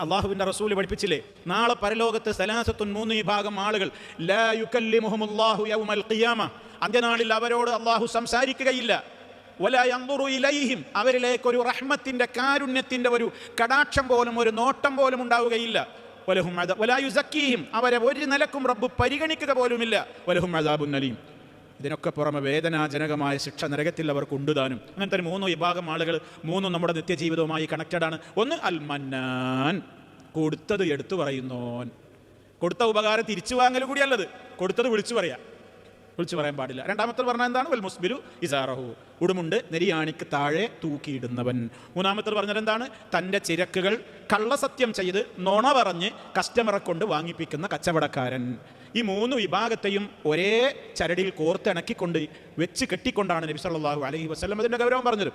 അള്ളാഹുവിന്റെ റസൂൽ പഠിപ്പിച്ചില്ലേ, നാളെ പരലോകത്ത് സലാസത്തുൻ 3 വിഭാഗം ആളുകൾ ലാ യുകല്ലിമുഹുമുല്ലാഹു യൗമൽ ഖിയാമ, അന്ത്യനാളിൽ അവരോട് അള്ളാഹു സംസാരിക്കുകയില്ല. വലാ യൻദുറു ഇലൈഹിം, അവരിലേക്ക് ഒരു റഹ്മത്തിന്റെ കാരുണ്യത്തിന്റെ ഒരു കടാക്ഷം പോലും ഒരു നോട്ടം പോലും ഉണ്ടാവുകയില്ല. വലഹും വലാ യുസക്കീഹിം, അവരെ ഒരു നിലക്കും റബ്ബ് പരിഗണിക്കുക പോലുമില്ല. വലഹും അദാബുൻ അലീം, ഇതിനൊക്കെ പുറമെ വേദനാജനകമായ ശിക്ഷ നരകത്തിൽ അവർക്ക് ഉണ്ടുതാനും. അങ്ങനത്തെ 3 വിഭാഗം ആളുകൾ, 3 നമ്മുടെ നിത്യജീവിതവുമായി കണക്റ്റഡാണ്. ഒന്ന് അൽ മന്നാൻ, കൊടുത്തത് എടുത്തു പറയുന്നോൻ. കൊടുത്ത ഉപകാരം തിരിച്ചു വാങ്ങൽ കൂടിയല്ലത്, കൊടുത്തത് വിളിച്ചു പറയാൻ പാടില്ല. രണ്ടാമത്തെ പറഞ്ഞാൽ എന്താണ്? വൽ മുസ്ബിലു ഇസാറഹു, ഉടുമുണ്ട് നെരിയാണിക്ക് താഴെ തൂക്കിയിടുന്നവൻ. മൂന്നാമത്തെ പറഞ്ഞത് എന്താണ്? തൻ്റെ ചിരക്കുകൾ കള്ളസത്യം ചെയ്ത് നുണ പറഞ്ഞ് കസ്റ്റമറെ കൊണ്ട് വാങ്ങിപ്പിക്കുന്ന കച്ചവടക്കാരൻ. ഈ 3 വിഭാഗത്തെയും ഒരേ ചരടിൽ കോർത്തിണക്കിക്കൊണ്ട് വെച്ച് കെട്ടിക്കൊണ്ടാണ് നബി സല്ലല്ലാഹു അലൈഹി വസല്ലം അതിൻ്റെ ഗൗരവം പറഞ്ഞത്.